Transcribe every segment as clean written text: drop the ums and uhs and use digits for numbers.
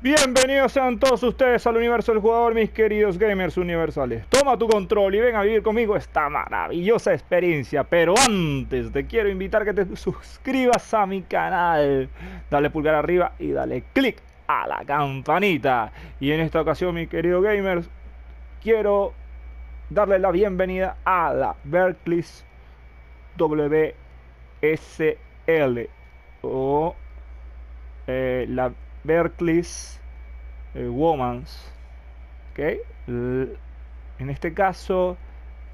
Bienvenidos sean todos ustedes al universo del jugador, mis queridos gamers universales. Toma tu control y ven a vivir conmigo esta maravillosa experiencia. Pero antes te quiero invitar a que te suscribas a mi canal. Dale pulgar arriba y dale click a la campanita. Y en esta ocasión, mis queridos gamers, quiero darle la bienvenida a la Berkeley WSL o la Berkeley Women's, ¿okay? En este caso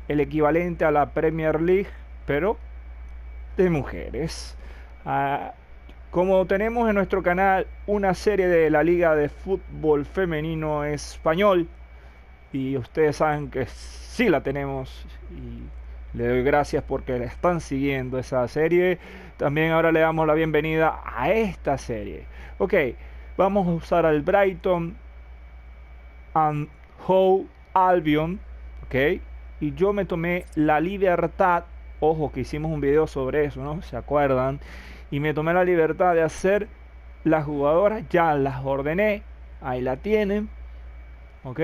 el equivalente a la Premier League, pero de mujeres. Como tenemos en nuestro canal una serie de la Liga de Fútbol Femenino Español, y ustedes saben que sí la tenemos, y le doy gracias porque la están siguiendo esa serie. También ahora le damos la bienvenida a esta serie. Ok, vamos a usar al Brighton and Hove Albion, ok. Y yo me tomé la libertad, ojo que hicimos un video sobre eso, ¿no? ¿Se acuerdan? Y me tomé la libertad de hacer las jugadoras, ya las ordené, ahí la tienen, ok.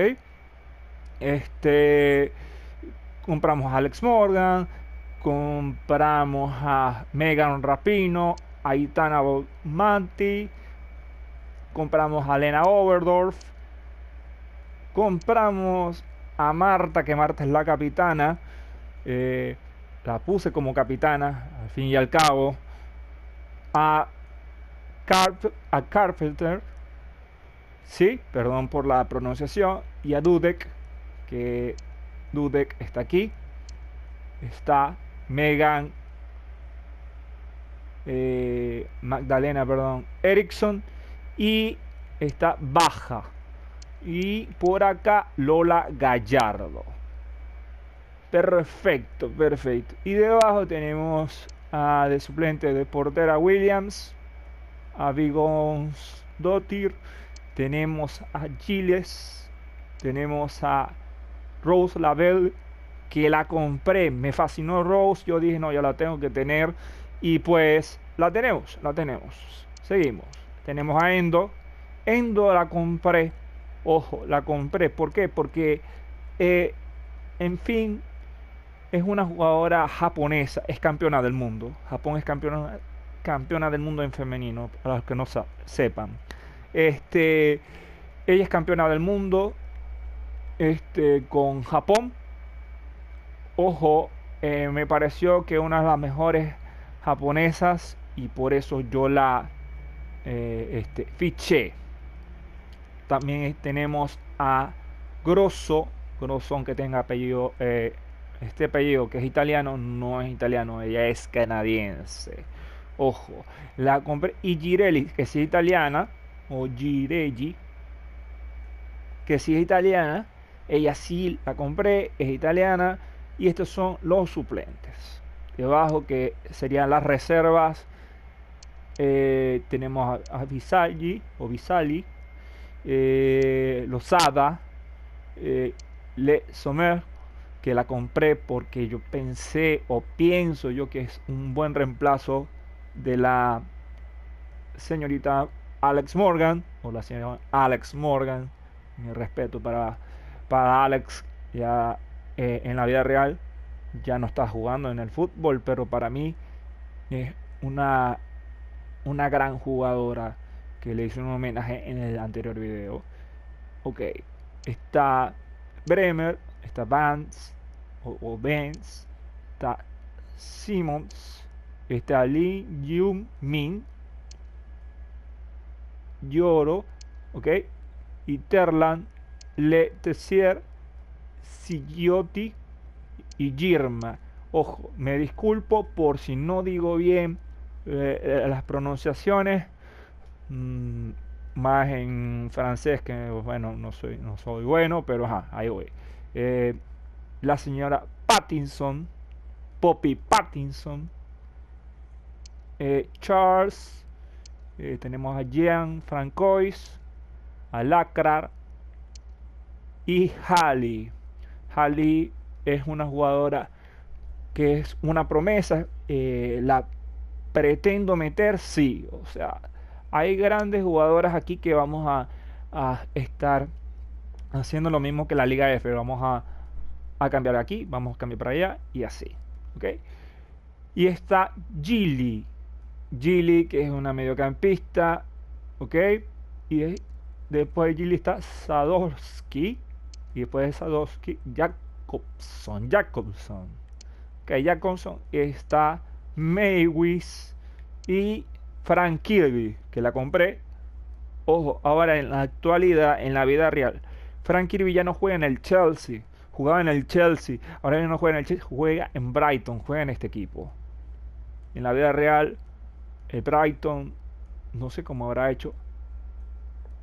Compramos a Alex Morgan, compramos a Megan Rapinoe, a Aitana Bonmatí, compramos a Lena Oberdorf, compramos a Marta, que Marta es la capitana, la puse como capitana, al fin y al cabo, a Carpenter, sí, perdón por la pronunciación, y a Dudek, que Dudek está aquí, está Megan Magdalena, perdón, Erickson, y está Baja, y por acá Lola Gallardo. Perfecto, perfecto. Y debajo tenemos de suplente de portera Williams, a Vigons Dottir, tenemos a Giles, tenemos a Rose Lavelle, que la compré, me fascinó Rose, yo dije no, ya la tengo que tener, y pues la tenemos. Seguimos, tenemos a Endo la compré, ojo, la compré, ¿por qué? Porque en fin, es una jugadora japonesa, es campeona del mundo, Japón es campeona del mundo en femenino, para los que no sepan, ella es campeona del mundo con Japón. Ojo, me pareció que una de las mejores japonesas y por eso yo la fiché. También tenemos a Grosso, aunque tenga apellido, este apellido que es italiano, no es italiano, ella es canadiense. Ojo, la compré. Y Girelli, que sí es italiana, o Girelli, que sí es italiana, ella sí la compré, es italiana. Y estos son los suplentes. Debajo que serían las reservas. Tenemos a Visali o Visali, Lozada, Le Sommer, que la compré porque yo pensé o pienso yo que es un buen reemplazo de la señorita Alex Morgan o la señora Alex Morgan. Mi respeto para Alex, ya en la vida real ya no está jugando en el fútbol, pero para mí es una gran jugadora que le hice un homenaje en el anterior video. Ok, está Bremer, está Vance o Vance, está Simmons, está Lee Jung Min, Lloro, ok, y Terlan, Le Tessier, Sigiotti y Girma. Ojo, me disculpo por si no digo bien las pronunciaciones, más en francés, que bueno, no soy bueno, pero ajá, ahí voy. La señora Pattinson, Poppy Pattinson, Charles, tenemos a Jean Francois, a Lacrar y Halley. Halley es una jugadora que es una promesa, la pretendo meter, sí, o sea, hay grandes jugadoras aquí que vamos a estar haciendo lo mismo que la Liga F. Vamos a cambiar aquí, vamos a cambiar para allá y así. ¿Ok? Y está Gili. Gili, que es una mediocampista. ¿Ok? Y después de Gili está Sadowski. Y después de Sadowski, Jacobson. Ok, Jacobson está Maywis y Frank Kirby, que la compré. Ojo, ahora en la actualidad, en la vida real, Frank Kirby ya no juega en el Chelsea. Jugaba en el Chelsea. Ahora ya no juega en el Chelsea, juega en Brighton, juega en este equipo. En la vida real, el Brighton, no sé cómo habrá hecho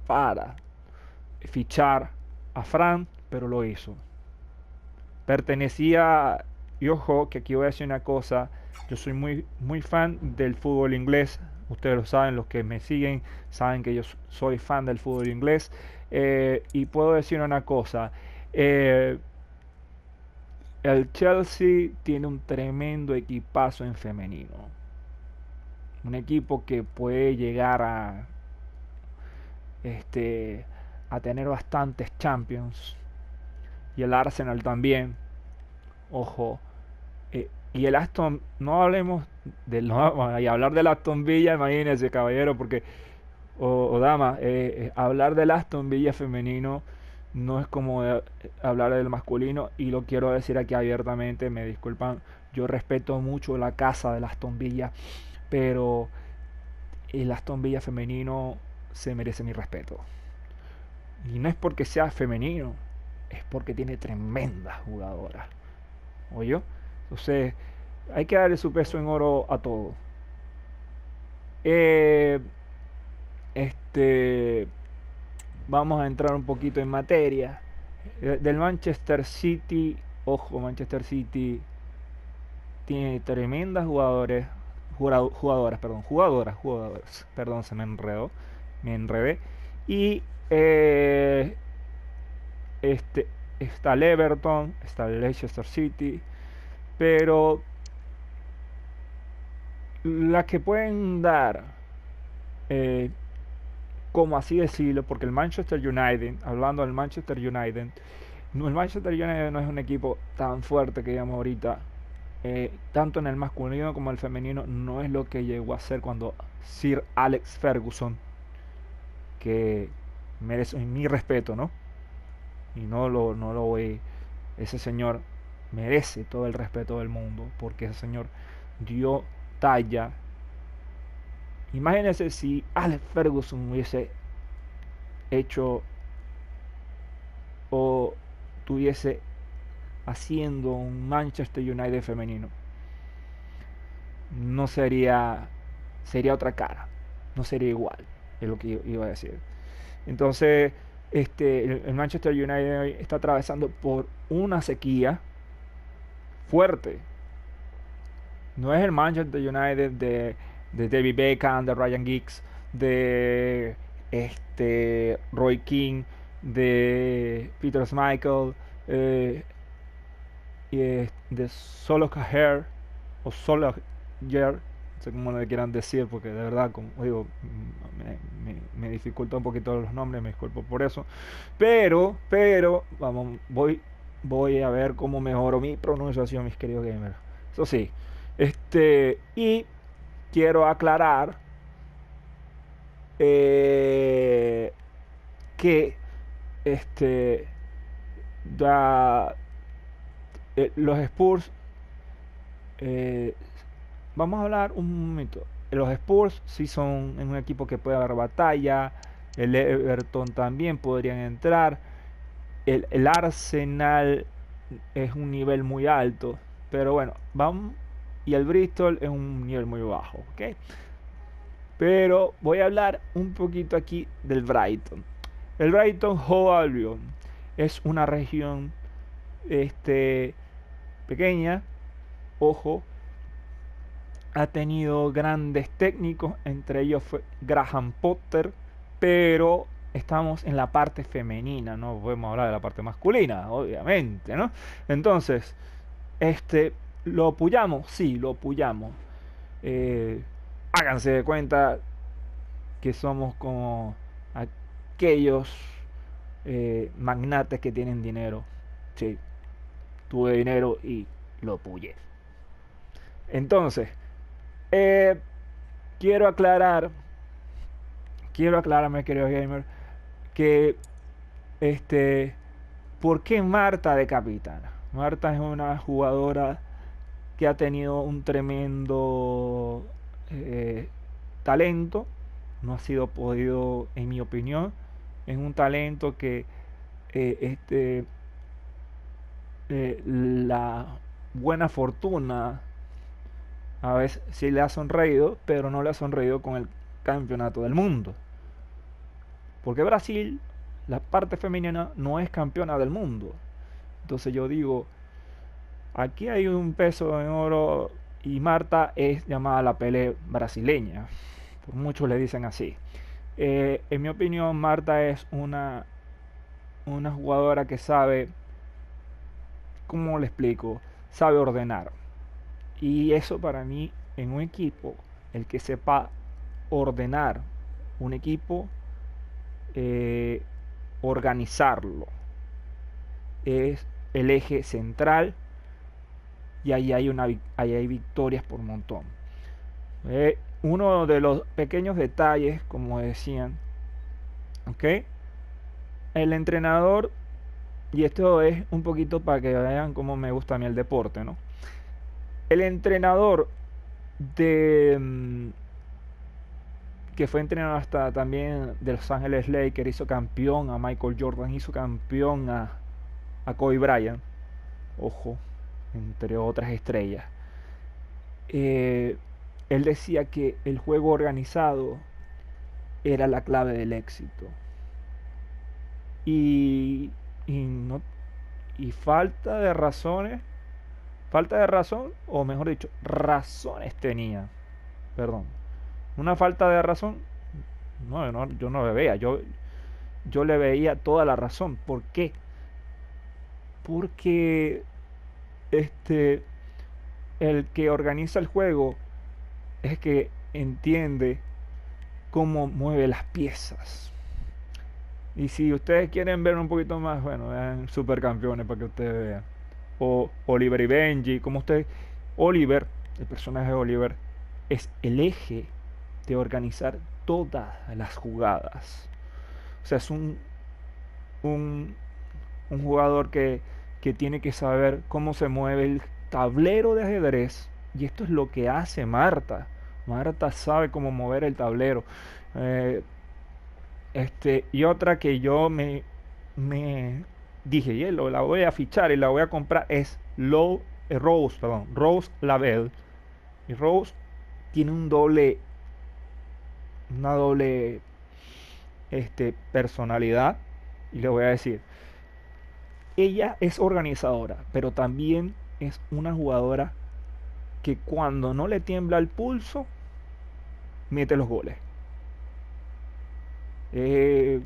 para fichar a Frank, pero lo hizo. Pertenecía, y ojo, que aquí voy a decir una cosa, yo soy muy fan del fútbol inglés, ustedes lo saben, los que me siguen saben que yo soy fan del fútbol inglés, y puedo decir una cosa, eh, el Chelsea tiene un tremendo equipazo en femenino, un equipo que puede llegar este, a tener bastantes Champions, y el Arsenal también, ojo. Y el Aston, no hablemos del, no, y hablar del Aston Villa, imagínense, caballero, porque, o dama, hablar del Aston Villa femenino no es como hablar del masculino, y lo quiero decir aquí abiertamente, me disculpan, yo respeto mucho la casa del Aston Villa, pero el Aston Villa femenino se merece mi respeto. Y no es porque sea femenino, es porque tiene tremendas jugadoras. ¿Oyó? Entonces, hay que darle su peso en oro a todo. Eh, este, vamos a entrar un poquito en materia. Del Manchester City, ojo, Manchester City tiene tremendas jugadoras, perdón, se me enredé. Y este, está el Everton, está el Leicester City, pero las que pueden dar, eh, como así decirlo, porque el Manchester United, hablando del Manchester United, no, el Manchester United no es un equipo tan fuerte que digamos ahorita, tanto en el masculino como en el femenino, no es lo que llegó a ser cuando Sir Alex Ferguson, que merece mi respeto, ¿no? Y no lo voy, ese señor merece todo el respeto del mundo, porque ese señor dio talla. Imagínense si Alex Ferguson hubiese hecho o tuviese haciendo un Manchester United femenino. No sería otra cara, no sería igual, es lo que iba a decir. Entonces, el Manchester United está atravesando por una sequía fuerte. No es el Manchester United de David Beckham, de Ryan Giggs, de Roy Keane, de Peter Schmeichel, y de Solskjaer o Solskjaer, no sé cómo le quieran decir, porque de verdad, como digo, me dificulta un poquito los nombres, me disculpo por eso, pero vamos, voy a ver cómo mejoro mi pronunciación, mis queridos gamers. Eso sí, y quiero aclarar que este da, los Spurs, eh, vamos a hablar un momento. Los Spurs sí son un equipo que puede dar batalla. El Everton también podrían entrar. El Arsenal es un nivel muy alto, pero bueno, vamos. Y el Bristol es un nivel muy bajo, ¿ok? Pero voy a hablar un poquito aquí del Brighton. El Brighton Hove Albion es una región pequeña, ojo, ha tenido grandes técnicos, entre ellos fue Graham Potter, pero estamos en la parte femenina, no podemos hablar de la parte masculina, obviamente, ¿no? Entonces, ¿lo apoyamos? Sí, lo apoyamos. Háganse de cuenta que somos como aquellos magnates que tienen dinero. Sí, tuve dinero y lo puyé. Entonces, eh, quiero aclarar, mi querido gamer, que este, ¿por qué Marta de capitana? Marta es una jugadora que ha tenido un tremendo talento, no ha sido podido, en mi opinión, es un talento que eh, este, la buena fortuna a veces sí le ha sonreído, pero no le ha sonreído con el campeonato del mundo. Porque Brasil, la parte femenina, no es campeona del mundo. Entonces yo digo, aquí hay un peso en oro y Marta es llamada la Pelé brasileña. Por muchos le dicen así. En mi opinión, Marta es una jugadora que sabe, ¿cómo le explico? Sabe ordenar. Y eso para mí, en un equipo, el que sepa ordenar un equipo, eh, organizarlo, es el eje central y ahí hay victorias por montón. Uno de los pequeños detalles, como decían, ¿ok? El entrenador, y esto es un poquito para que vean cómo me gusta a mí el deporte, ¿no? El entrenador de que fue entrenador hasta también de Los Ángeles Lakers, hizo campeón a Michael Jordan, hizo campeón a Kobe Bryant, ojo, entre otras estrellas. Eh, Él decía que el juego organizado era la clave del éxito. Y, y, no, y falta de razón, o mejor dicho, razones tenía. Perdón. Una falta de razón, no, yo no le veía, yo le veía toda la razón. ¿Por qué? Porque este, el que organiza el juego es que entiende cómo mueve las piezas. Y si ustedes quieren ver un poquito más, bueno, vean Supercampeones para que ustedes vean. O Oliver y Benji, como ustedes. Oliver, el personaje de Oliver, es el eje de organizar todas las jugadas. O sea, es un, un jugador que tiene que saber cómo se mueve el tablero de ajedrez. Y esto es lo que hace Marta. Marta sabe cómo mover el tablero. Eh, y otra que yo me dije, la voy a fichar y la voy a comprar es Rose Lavelle. Y Rose tiene una doble personalidad. Y le voy a decir, ella es organizadora, pero también es una jugadora que cuando no le tiembla el pulso, mete los goles.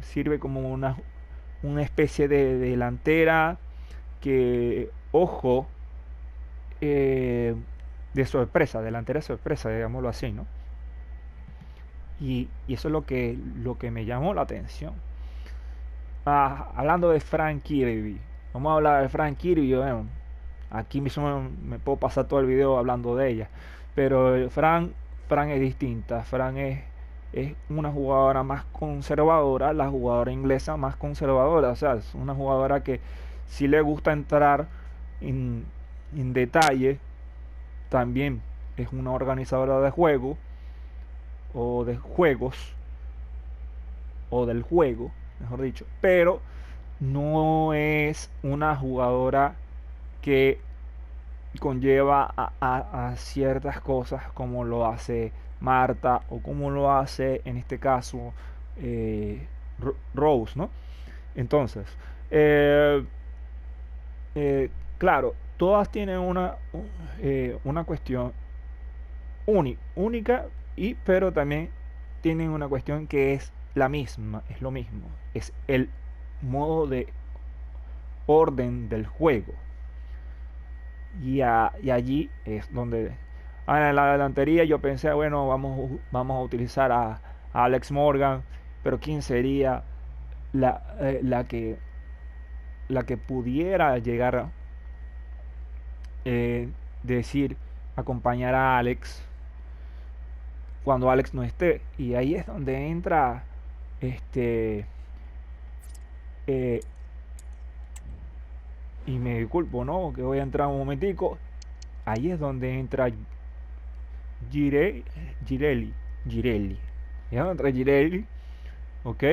Sirve como una especie de delantera que, ojo, de sorpresa, delantera de sorpresa, digámoslo así, ¿no? Y eso es lo que me llamó la atención. Hablando de Frank Kirby, vamos a hablar de Frank Kirby. Bueno, aquí mismo me puedo pasar todo el video hablando de ella, pero Fran es distinta. Fran es una jugadora más conservadora, la jugadora inglesa más conservadora. O sea, es una jugadora que si le gusta entrar en detalle. También es una organizadora de juego o de juegos o del juego, mejor dicho, pero no es una jugadora que conlleva a ciertas cosas como lo hace Marta o como lo hace en este caso Rose, ¿no? Entonces, eh, claro, todas tienen una cuestión única, pero también tienen una cuestión que es la misma, es lo mismo, es el modo de orden del juego. Y allí es donde en la delantería yo pensé, bueno, vamos a utilizar a Alex Morgan, pero ¿quién sería? la que, la que pudiera llegar a decir, acompañar a Alex cuando Alex no esté. Y ahí es donde entra este eh, y me disculpo, ¿no? Que voy a entrar un momentico. Ahí es donde entra Gire, Girelli. Girelli. Ahí es donde entra Girelli. ¿Ok?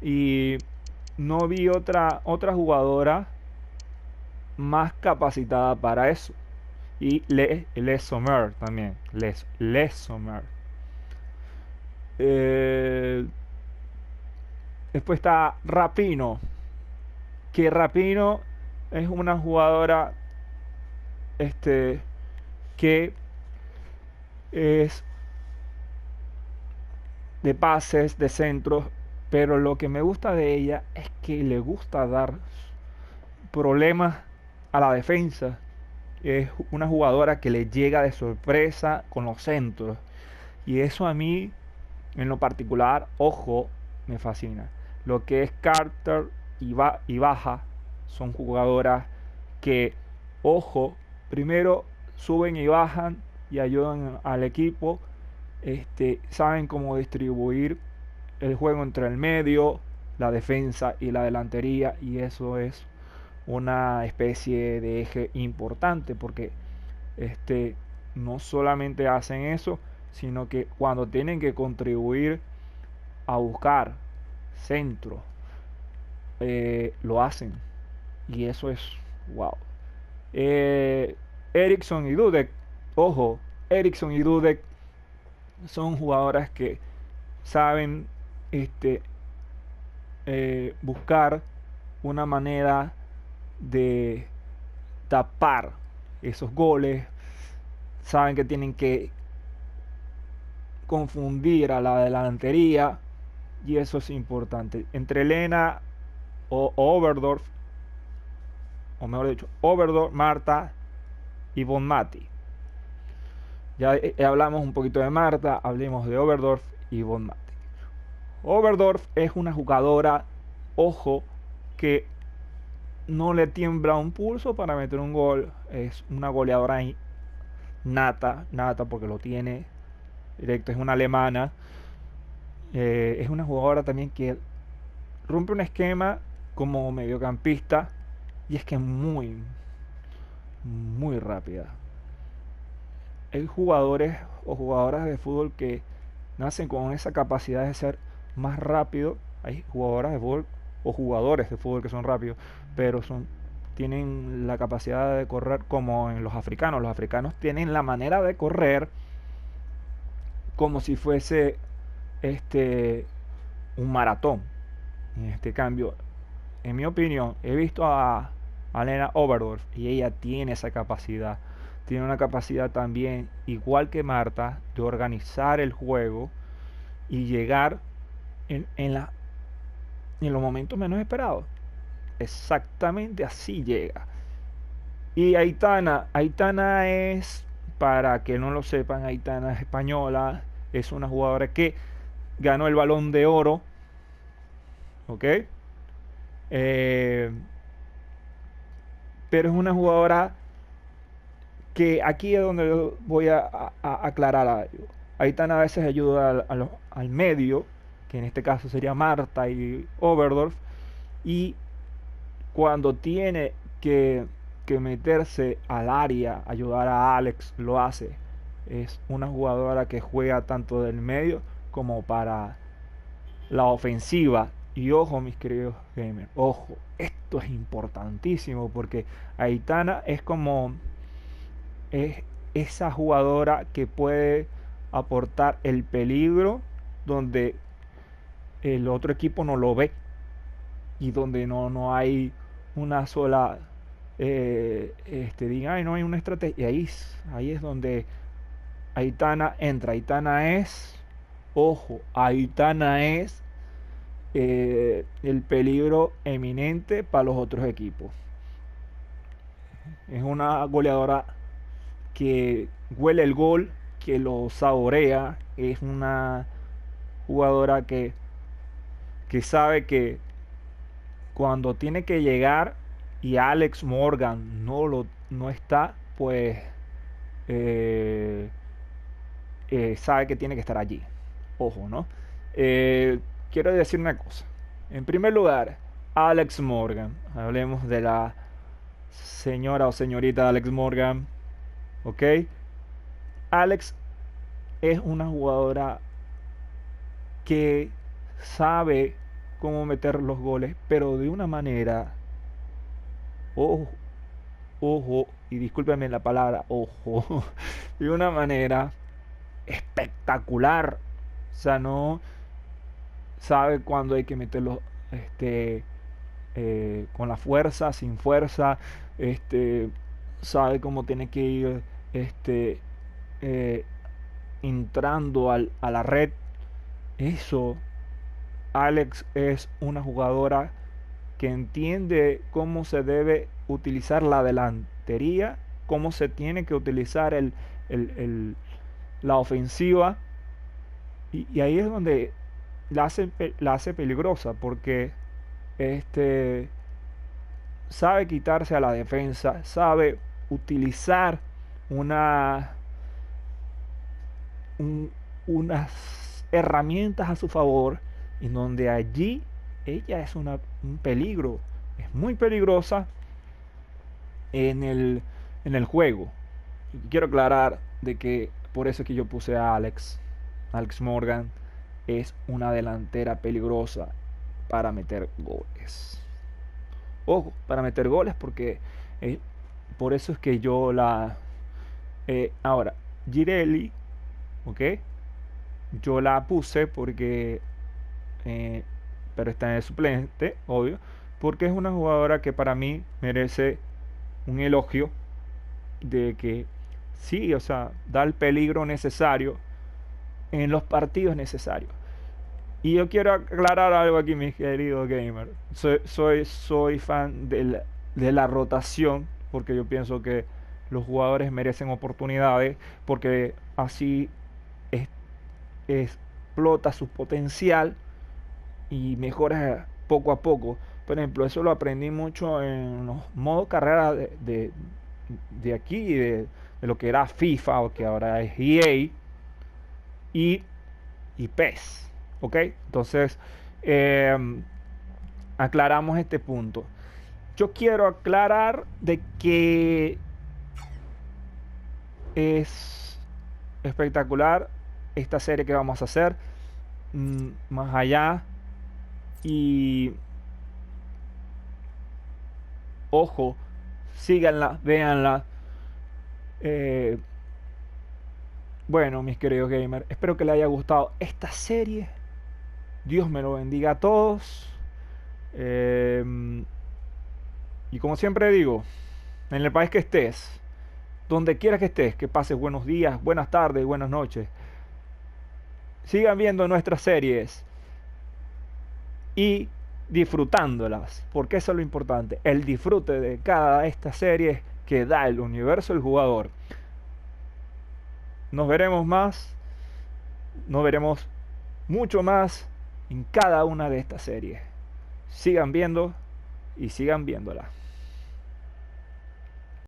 Y no vi otra jugadora más capacitada para eso. Y Les Sommer también. Les Sommer. Eh, Después está Rapino. Que Rapino es una jugadora este, que es de pases, de centros, pero lo que me gusta de ella es que le gusta dar problemas a la defensa. Es una jugadora que le llega de sorpresa con los centros. Y eso a mí, en lo particular, ojo, me fascina. Lo que es Carter y Baja son jugadoras que, ojo, primero suben y bajan y ayudan al equipo. Saben cómo distribuir el juego entre el medio, la defensa y la delantería, y eso es una especie de eje importante porque no solamente hacen eso, sino que cuando tienen que contribuir a buscar centro, lo hacen, y eso es wow. eh, Erickson y Dudek, ojo, Erickson y Dudek son jugadoras que saben este, buscar una manera de tapar esos goles. Saben que tienen que confundir a la delantería y eso es importante. Entre Elena o Oberdorf, o mejor dicho, Oberdorf, Marta y Bonmati. Ya hablamos un poquito de Marta, hablemos de Oberdorf y Bonmati. Oberdorf es una jugadora, ojo, que no le tiembla un pulso para meter un gol. Es una goleadora nata porque lo tiene directo, es una alemana. Es una jugadora también que rompe un esquema como mediocampista y es que es muy rápida. Hay jugadores o jugadoras de fútbol que nacen con esa capacidad de ser más rápido. Hay jugadoras de fútbol o jugadores de fútbol que son rápidos, pero tienen la capacidad de correr como en los africanos. Los africanos tienen la manera de correr como si fuese un maratón. En este cambio, en mi opinión, he visto a Lena Oberdorf y ella tiene esa capacidad. Tiene una capacidad también, igual que Marta, de organizar el juego y llegar en, en, la, en los momentos menos esperados. Exactamente así llega. Y Aitana es, para que no lo sepan, Aitana es española, es una jugadora que ganó el Balón de Oro, ¿ok? Eh, pero es una jugadora que aquí es donde voy a aclarar algo. Aitana a veces ayuda al medio, que en este caso sería Marta y Oberdorf, y cuando tiene que meterse al área, ayudar a Alex, lo hace. Es una jugadora que juega tanto del medio como para la ofensiva. Y ojo, mis queridos gamers, ojo, esto es importantísimo porque Aitana es como es esa jugadora que puede aportar el peligro donde el otro equipo no lo ve y donde no hay una sola diga, ay, no hay una estrategia. Y ahí es donde Aitana entra. Aitana es, ojo, Aitana es el peligro eminente para los otros equipos. Es una goleadora que huele el gol, que lo saborea. Es una jugadora que sabe que cuando tiene que llegar y Alex Morgan no está, pues eh, sabe que tiene que estar allí. Ojo, ¿no? Eh, quiero decir una cosa. En primer lugar, Alex Morgan. Hablemos de la señora o señorita Alex Morgan. ¿Ok? Alex es una jugadora que sabe cómo meter los goles, pero de una manera, ojo, ojo, y discúlpenme la palabra, ojo, de una manera espectacular. O sea, no sabe cuándo hay que meterlos con la fuerza, sin fuerza, este, sabe cómo tiene que ir este, eh, entrando a la red. Eso, Alex es una jugadora que entiende cómo se debe utilizar la delantería, cómo se tiene que utilizar el- el- la ofensiva. Y ahí es donde la hace peligrosa, porque este, sabe quitarse a la defensa, sabe utilizar una, un- unas herramientas a su favor, en donde allí ella es un peligro, es muy peligrosa en el juego. Y quiero aclarar de que por eso es que yo puse a Alex Morgan es una delantera peligrosa para meter goles. Ojo, para meter goles porque eh, por eso es que yo la... ahora, Girelli, ¿ok? Yo la puse porque... eh, pero está en el suplente, obvio, porque es una jugadora que para mí merece un elogio de que sí, o sea, da el peligro necesario en los partidos necesarios. Y yo quiero aclarar algo aquí, mi querido gamer. Soy fan de la rotación, porque yo pienso que los jugadores merecen oportunidades, porque así es- explota su potencial y mejora poco a poco. Por ejemplo, eso lo aprendí mucho en los modos carrera de aquí, de lo que era FIFA o que ahora es EA y, y PES. ¿Ok? Entonces, eh, aclaramos este punto. Yo quiero aclarar de que es espectacular esta serie que vamos a hacer. Más allá. Y ojo, síganla, véanla. Eh, bueno, mis queridos gamers, espero que les haya gustado esta serie. Dios me lo bendiga a todos. Eh, y como siempre digo, en el país que estés, donde quiera que estés, que pases buenos días, buenas tardes, buenas noches. Sigan viendo nuestras series y disfrutándolas, porque eso es lo importante, el disfrute de cada de estas series que da el universo del jugador. Nos veremos más, nos veremos mucho más en cada una de estas series. Sigan viendo y sigan viéndola.